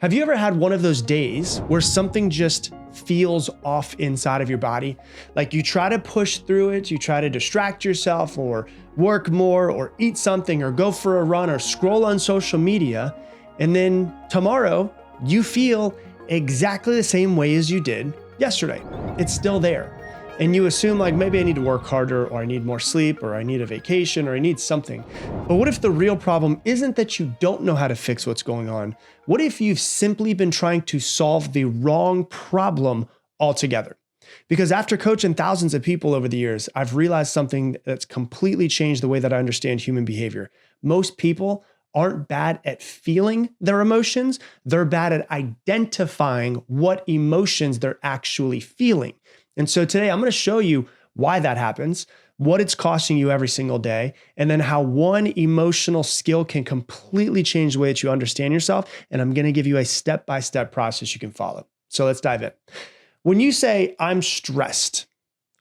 Have you ever had one of those days where something just feels off inside of your body? Like you try to push through it, you try to distract yourself or work more or eat something or go for a run or scroll on social media. And then tomorrow you feel exactly the same way as you did yesterday. It's still there. And you assume like maybe I need to work harder or I need more sleep or I need a vacation or I need something. But what if the real problem isn't that you don't know how to fix what's going on? What if you've simply been trying to solve the wrong problem altogether? Because after coaching thousands of people over the years, I've realized something that's completely changed the way that I understand human behavior. Most people aren't bad at feeling their emotions. They're bad at identifying what emotions they're actually feeling. And so today I'm going to show you why that happens, what it's costing you every single day, and then how one emotional skill can completely change the way that you understand yourself. And I'm going to give you a step-by-step process you can follow. So let's dive in. When you say, I'm stressed,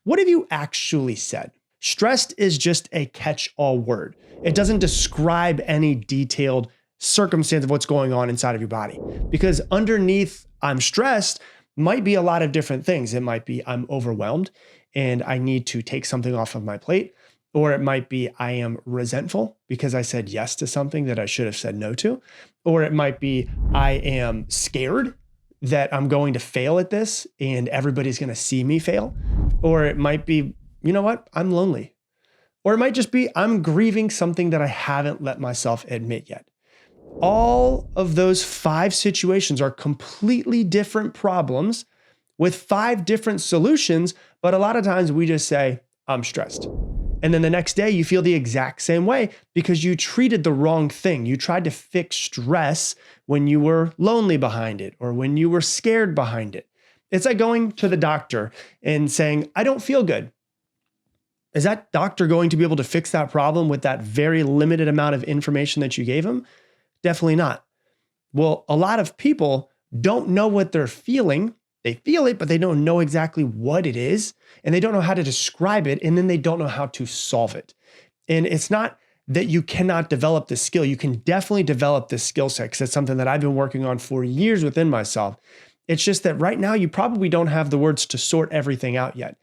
what have you actually said? Stressed is just a catch-all word. It doesn't describe any detailed circumstance of what's going on inside of your body. Because underneath I'm stressed might be a lot of different things. It might be I'm overwhelmed and I need to take something off of my plate. Or it might be I am resentful because I said yes to something that I should have said no to. Or it might be I am scared that I'm going to fail at this and everybody's going to see me fail. Or it might be, you know what, I'm lonely. Or it might just be I'm grieving something that I haven't let myself admit yet. All of those 5 situations are completely different problems with 5 different solutions, but a lot of times we just say, I'm stressed. And then the next day you feel the exact same way because you treated the wrong thing. You tried to fix stress when you were lonely behind it or when you were scared behind it. It's like going to the doctor and saying, I don't feel good. Is that doctor going to be able to fix that problem with that very limited amount of information that you gave him? Definitely not. Well, a lot of people don't know what they're feeling. They feel it, but they don't know exactly what it is, and they don't know how to describe it, and then they don't know how to solve it. And it's not that you cannot develop this skill. You can definitely develop this skill set because it's something that I've been working on for years within myself. It's just that right now you probably don't have the words to sort everything out yet.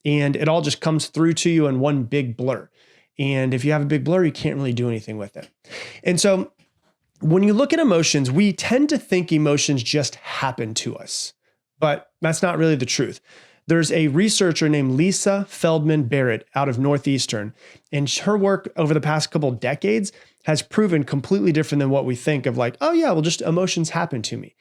And it all just comes through to you in one big blur. And if you have a big blur, you can't really do anything with it. And so when you look at emotions, we tend to think emotions just happen to us, but that's not really the truth. There's a researcher named Lisa Feldman Barrett out of Northeastern, and her work over the past couple decades has proven completely different than what we think of like, oh yeah, well just emotions happen to me.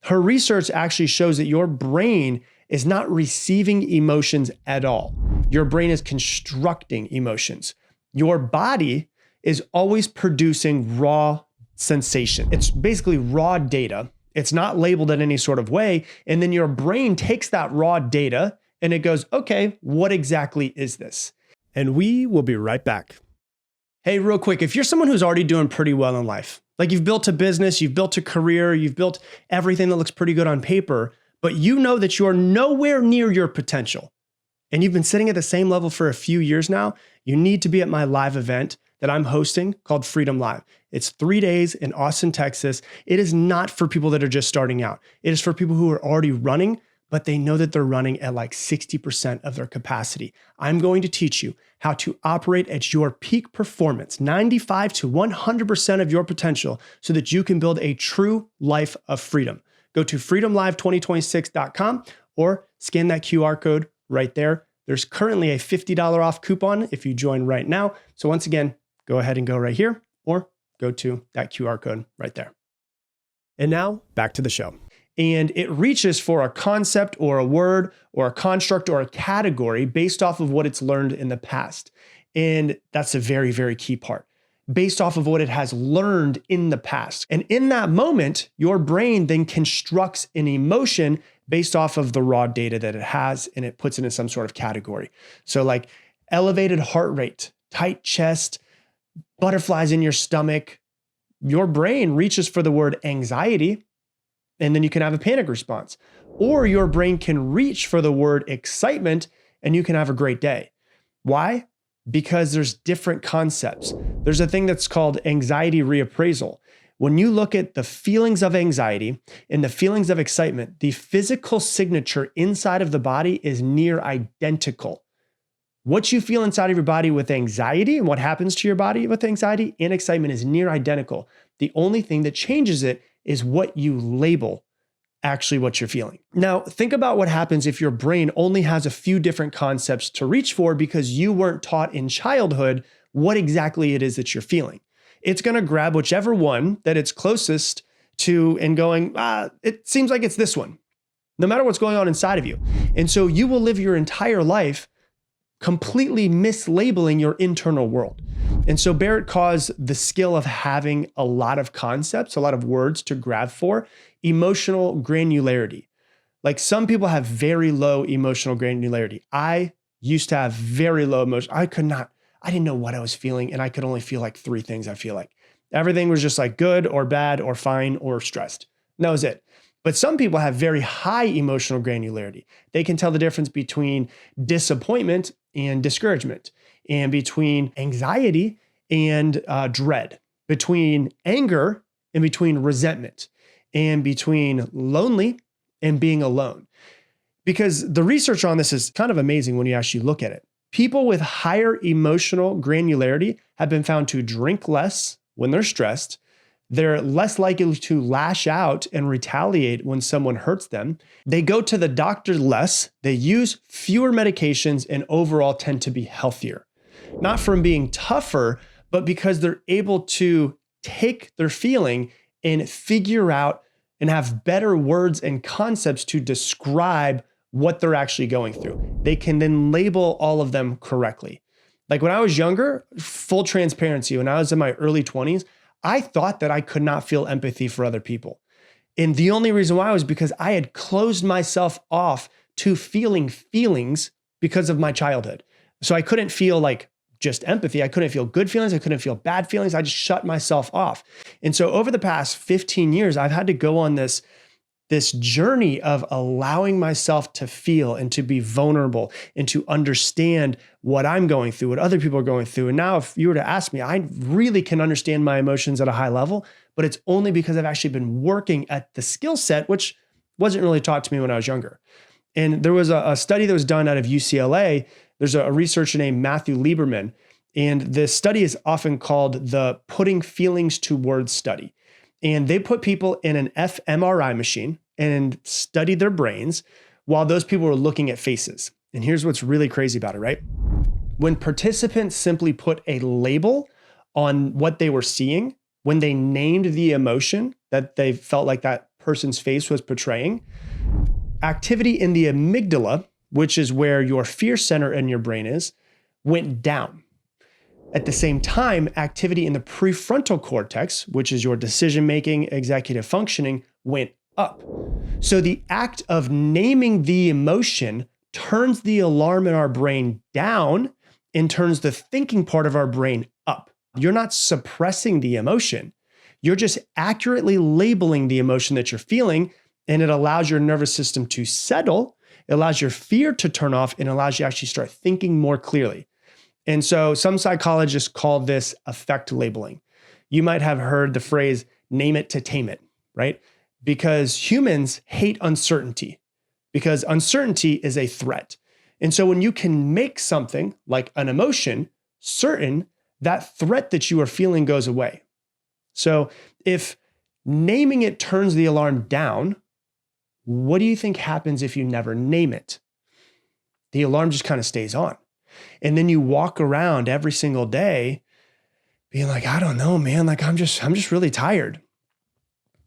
Her research actually shows that your brain is not receiving emotions at all. Your brain is constructing emotions. Your body is always producing raw sensation. It's basically raw data. It's not labeled in any sort of way. And then your brain takes that raw data and it goes, okay, what exactly is this? And we will be right back. Hey, real quick, if you're someone who's already doing pretty well in life, like you've built a business, you've built a career, you've built everything that looks pretty good on paper, but you know that you're nowhere near your potential, and you've been sitting at the same level for a few years now, you need to be at my live event that I'm hosting called Freedom Live. It's 3 days in Austin, Texas. It is not for people that are just starting out. It is for people who are already running, but they know that they're running at like 60% of their capacity. I'm going to teach you how to operate at your peak performance, 95 to 100% of your potential, so that you can build a true life of freedom. Go to freedomlive2026.com or scan that QR code right there. There's currently a $50 off coupon if you join right now. So once again, go ahead and go right here or go to that QR code right there. And now back to the show. And it reaches for a concept or a word or a construct or a category based off of what it's learned in the past. And that's a very, very key part. Based off of what it has learned in the past. And in that moment, your brain then constructs an emotion based off of the raw data that it has, and it puts it in some sort of category. So like elevated heart rate, tight chest, butterflies in your stomach, your brain reaches for the word anxiety, and then you can have a panic response. Or your brain can reach for the word excitement, and you can have a great day. Why? Because there's different concepts. There's a thing that's called anxiety reappraisal, When you look at the feelings of anxiety and the feelings of excitement, the physical signature inside of the body is near identical. What you feel inside of your body with anxiety and what happens to your body with anxiety and excitement is near identical. The only thing that changes it is what you label actually what you're feeling. Now, think about what happens if your brain only has a few different concepts to reach for because you weren't taught in childhood what exactly it is that you're feeling. It's going to grab whichever one that it's closest to and going, it seems like it's this one, no matter what's going on inside of you. And so you will live your entire life completely mislabeling your internal world. And so Barrett calls the skill of having a lot of concepts, a lot of words to grab for, emotional granularity. Like some people have very low emotional granularity. I used to have very low emotion. I didn't know what I was feeling, and I could only feel like 3 things I feel like. Everything was just like good or bad or fine or stressed. And that was it. But some people have very high emotional granularity. They can tell the difference between disappointment and discouragement, and between anxiety and dread, between anger and between resentment, and between lonely and being alone. Because the research on this is kind of amazing when you actually look at it. People with higher emotional granularity have been found to drink less when they're stressed. They're less likely to lash out and retaliate when someone hurts them. They go to the doctor less. They use fewer medications and overall tend to be healthier. Not from being tougher, but because they're able to take their feeling and figure out and have better words and concepts to describe what they're actually going through. They can then label all of them correctly. Like when I was younger, full transparency, when I was in my early 20s, I thought that I could not feel empathy for other people. And the only reason why was because I had closed myself off to feeling feelings because of my childhood. So I couldn't feel like just empathy. I couldn't feel good feelings. I couldn't feel bad feelings. I just shut myself off. And so over the past 15 years, I've had to go on this journey of allowing myself to feel and to be vulnerable and to understand what I'm going through, what other people are going through. And now if you were to ask me, I really can understand my emotions at a high level, but it's only because I've actually been working at the skill set, which wasn't really taught to me when I was younger. And there was a study that was done out of UCLA. There's a researcher named Matthew Huberman, and this study is often called the putting feelings to words study. And they put people in an fMRI machine and studied their brains while those people were looking at faces. And here's what's really crazy about it, right? When participants simply put a label on what they were seeing, when they named the emotion that they felt like that person's face was portraying, activity in the amygdala, which is where your fear center in your brain is, went down. At the same time, activity in the prefrontal cortex, which is your decision-making, executive functioning, went up. So the act of naming the emotion turns the alarm in our brain down and turns the thinking part of our brain up. You're not suppressing the emotion. You're just accurately labeling the emotion that you're feeling, and it allows your nervous system to settle. It allows your fear to turn off and allows you to actually start thinking more clearly. And so some psychologists call this affect labeling. You might have heard the phrase, name it to tame it, right? Because humans hate uncertainty, because uncertainty is a threat. And so when you can make something like an emotion certain, that threat that you are feeling goes away. So if naming it turns the alarm down, what do you think happens if you never name it? The alarm just kind of stays on. And then you walk around every single day being like, I don't know, man, like I'm just really tired.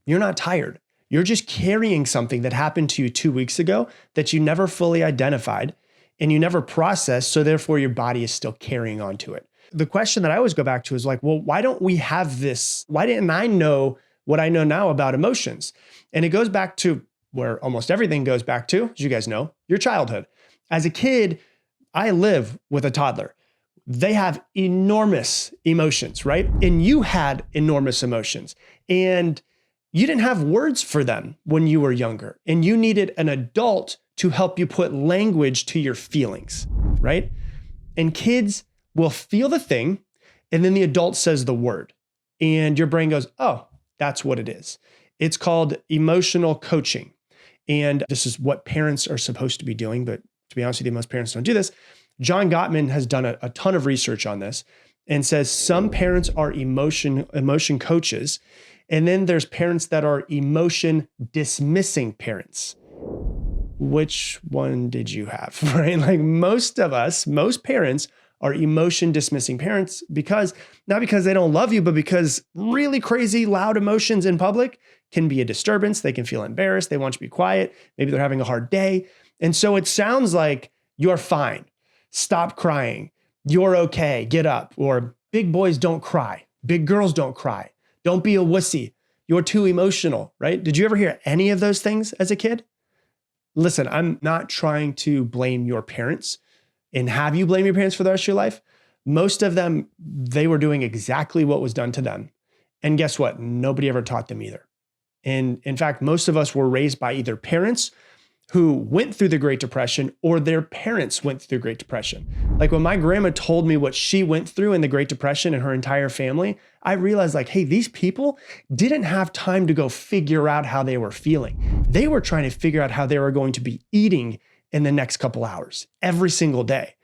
You're not tired. You're just carrying something that happened to you 2 weeks ago that you never fully identified and you never processed. So therefore your body is still carrying on to it. The question that I always go back to is like, well, why don't we have this? Why didn't I know what I know now about emotions? And it goes back to where almost everything goes back to, as you guys know, your childhood. As a kid, I live with a toddler. They have enormous emotions, right? And you had enormous emotions. And you didn't have words for them when you were younger. And you needed an adult to help you put language to your feelings, right? And kids will feel the thing, and then the adult says the word. And your brain goes, oh, That's what it is. It's called emotional coaching. And this is what parents are supposed to be doing. But to be honest with you, most parents don't do this. John Gottman has done a ton of research on this and says some parents are emotion coaches. And then there's parents that are emotion dismissing parents. Which one did you have, right? Like most parents are emotion dismissing parents not because they don't love you, but because really crazy loud emotions in public can be a disturbance. They can feel embarrassed. They want you to be quiet. Maybe they're having a hard day. And so it sounds like you're fine. Stop crying. You're okay. Get up. Or big boys don't cry. Big girls don't cry. Don't be a wussy. You're too emotional, right? Did you ever hear any of those things as a kid? Listen, I'm not trying to blame your parents and have you blame your parents for the rest of your life. Most of them, they were doing exactly what was done to them. And guess what? Nobody ever taught them either. And in fact, most of us were raised by either parents who went through the Great Depression or their parents went through the Great Depression. Like when my grandma told me what she went through in the Great Depression and her entire family, I realized like, hey, these people didn't have time to go figure out how they were feeling. They were trying to figure out how they were going to be eating in the next couple hours every single day.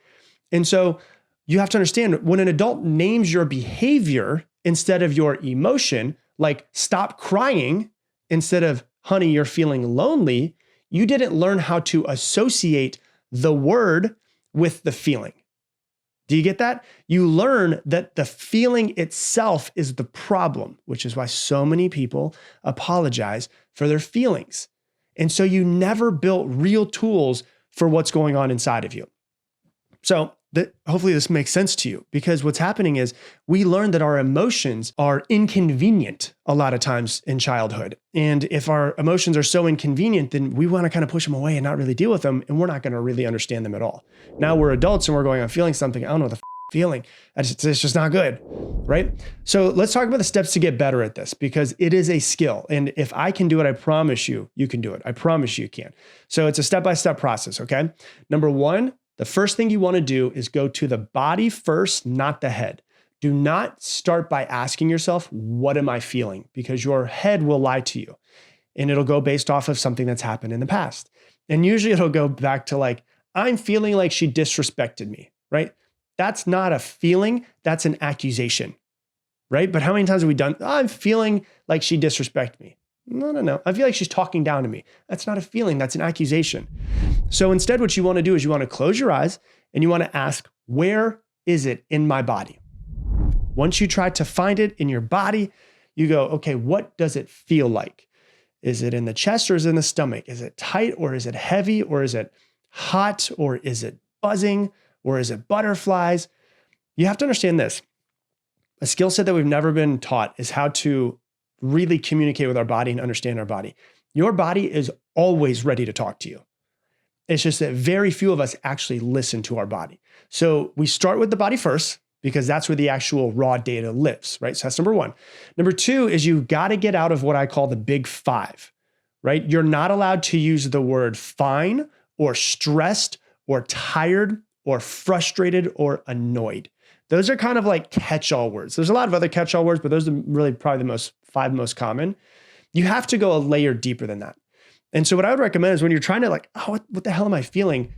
And so you have to understand when an adult names your behavior instead of your emotion, like stop crying instead of honey, you're feeling lonely, you didn't learn how to associate the word with the feeling. Do you get that? You learn that the feeling itself is the problem, which is why so many people apologize for their feelings. And so you never built real tools for what's going on inside of you. So hopefully this makes sense to you, because what's happening is we learn that our emotions are inconvenient a lot of times in childhood. And if our emotions are so inconvenient, then we want to kind of push them away and not really deal with them. And we're not going to really understand them at all. Now we're adults and we're going, I'm feeling something. I don't know what the feeling. It's just not good, right? So let's talk about the steps to get better at this, because it is a skill. And if I can do it, I promise you, you can do it. I promise you can. So it's a step-by-step process, okay? Number one, the first thing you want to do is go to the body first, not the head. Do not start by asking yourself, what am I feeling? Because your head will lie to you and it'll go based off of something that's happened in the past. And usually it'll go back to like, I'm feeling like she disrespected me, right? That's not a feeling, that's an accusation, right? But how many times have we done, I'm feeling like she disrespected me. No. I feel like she's talking down to me. That's not a feeling, that's an accusation. So instead, what you want to do is you want to close your eyes and you want to ask, where is it in my body? Once you try to find it in your body, you go, okay, what does it feel like? Is it in the chest or is it in the stomach? Is it tight or is it heavy or is it hot or is it buzzing or is it butterflies? You have to understand this. A skill set that we've never been taught is how to really communicate with our body and understand our body. Your body is always ready to talk to you. It's just that very few of us actually listen to our body. So we start with the body first because that's where the actual raw data lives, right? So that's number one. Number two is you've got to get out of what I call the big five, right? You're not allowed to use the word fine or stressed or tired or frustrated or annoyed. Those are kind of like catch-all words. There's a lot of other catch-all words, but those are really probably the five most common. You have to go a layer deeper than that. And so what I would recommend is when you're trying to like, oh, what the hell am I feeling?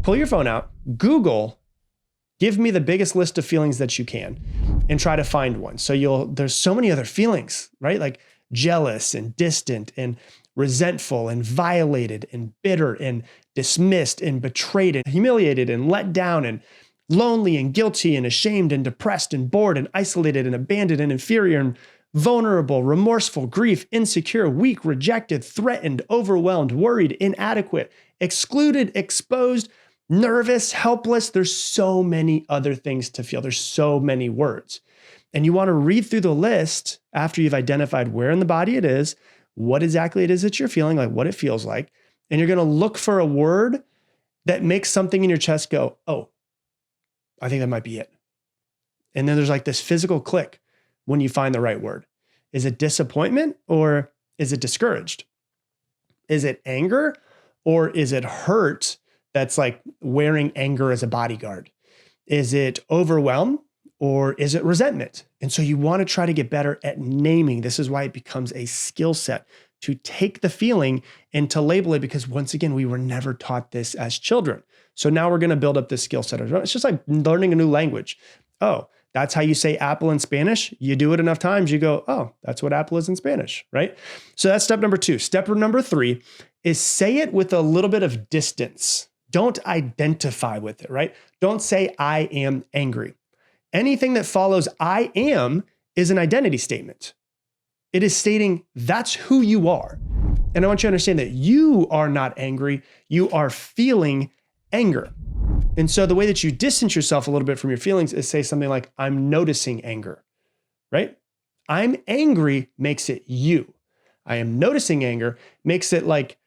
Pull your phone out, Google, give me the biggest list of feelings that you can and try to find one. So there's so many other feelings, right? Like jealous and distant and resentful and violated and bitter and dismissed and betrayed and humiliated and let down and lonely and guilty and ashamed and depressed and bored and isolated and abandoned and inferior and vulnerable, remorseful, grief, insecure, weak, rejected, threatened, overwhelmed, worried, inadequate, excluded, exposed, nervous, helpless. There's so many other things to feel. There's so many words. And you want to read through the list after you've identified where in the body it is, what exactly it is that you're feeling, like what it feels like. And you're going to look for a word that makes something in your chest go, oh, I think that might be it. And then there's like this physical click when you find the right word. Is it disappointment or is it discouraged? Is it anger or is it hurt that's like wearing anger as a bodyguard? Is it overwhelm or is it resentment? And so you want to try to get better at naming. This is why it becomes a skill set to take the feeling and to label it, because once again, we were never taught this as children. So now we're going to build up this skill set. It's just like learning a new language. Oh, that's how you say apple in Spanish. You do it enough times, you go, oh, that's what apple is in Spanish, right? So that's step number 2. Step number 3 is say it with a little bit of distance. Don't identify with it, right? Don't say, I am angry. Anything that follows I am is an identity statement. It is stating that's who you are. And I want you to understand that you are not angry. You are feeling anger. And so the way that you distance yourself a little bit from your feelings is say something like, I'm noticing anger, right? I'm angry makes it you. I am noticing anger makes it like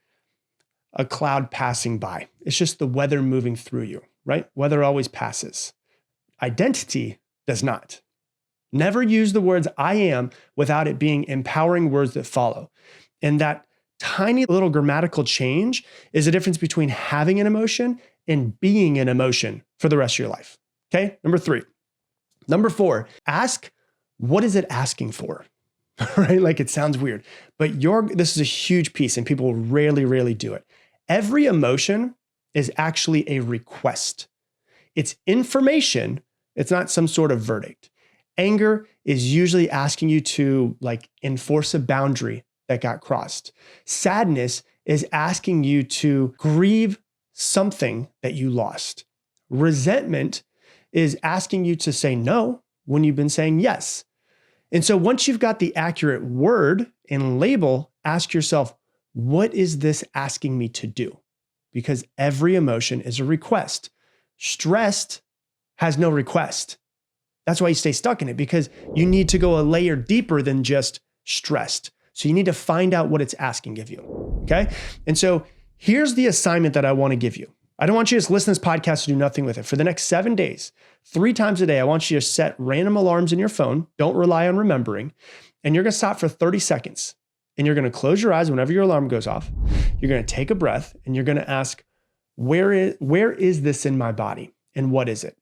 a cloud passing by. It's just the weather moving through you, right? Weather always passes. Identity does not. Never use the words I am without it being empowering words that follow. And that tiny little grammatical change is the difference between having an emotion and being an emotion for the rest of your life. Okay, number 3. Number 4, ask, what is it asking for? Right? Like it sounds weird, but this is a huge piece and people rarely do it. Every emotion is actually a request. It's information. It's not some sort of verdict. Anger is usually asking you to like enforce a boundary that got crossed. Sadness is asking you to grieve something that you lost. Resentment is asking you to say no when you've been saying yes. And so once you've got the accurate word and label, ask yourself, what is this asking me to do? Because every emotion is a request. Stressed has no request. That's why you stay stuck in it, because you need to go a layer deeper than just stressed. So you need to find out what it's asking of you, okay? And so here's the assignment that I want to give you. I don't want you to just listen to this podcast and do nothing with it. For the next 7 days, 3 times a day, I want you to set random alarms in your phone. Don't rely on remembering. And you're going to stop for 30 seconds. And you're going to close your eyes whenever your alarm goes off. You're going to take a breath and you're going to ask, where is this in my body? And what is it?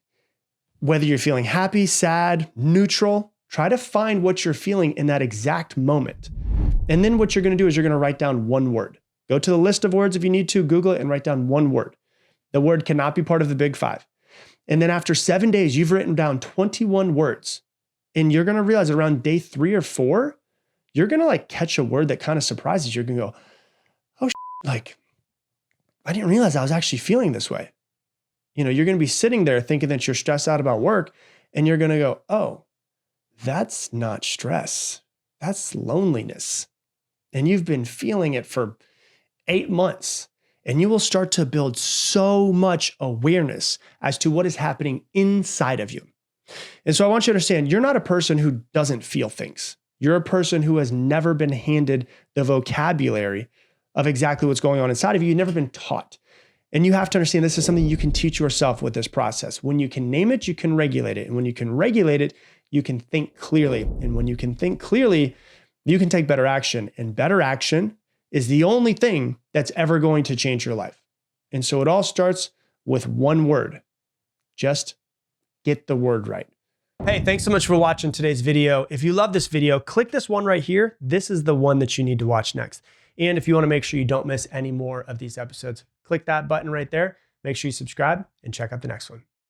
Whether you're feeling happy, sad, neutral, try to find what you're feeling in that exact moment. And then what you're going to do is you're going to write down one word. Go to the list of words if you need to, Google it and write down one word. The word cannot be part of the big 5. And then after 7 days, you've written down 21 words. And you're going to realize around day 3 or 4, you're going to like catch a word that kind of surprises you. You're going to go, oh, like, I didn't realize I was actually feeling this way. You know, you're going to be sitting there thinking that you're stressed out about work, and you're going to go, oh, that's not stress. That's loneliness. And you've been feeling it for 8 months, and you will start to build so much awareness as to what is happening inside of you. And so I want you to understand, you're not a person who doesn't feel things. You're a person who has never been handed the vocabulary of exactly what's going on inside of you. You've never been taught. And you have to understand this is something you can teach yourself with this process. When you can name it, you can regulate it. And when you can regulate it, you can think clearly. And when you can think clearly, you can take better action. And better action is the only thing that's ever going to change your life. And so it all starts with one word. Just get the word right. Hey, thanks so much for watching today's video. If you love this video, click this one right here. This is the one that you need to watch next. And if you want to make sure you don't miss any more of these episodes, click that button right there. Make sure you subscribe and check out the next one.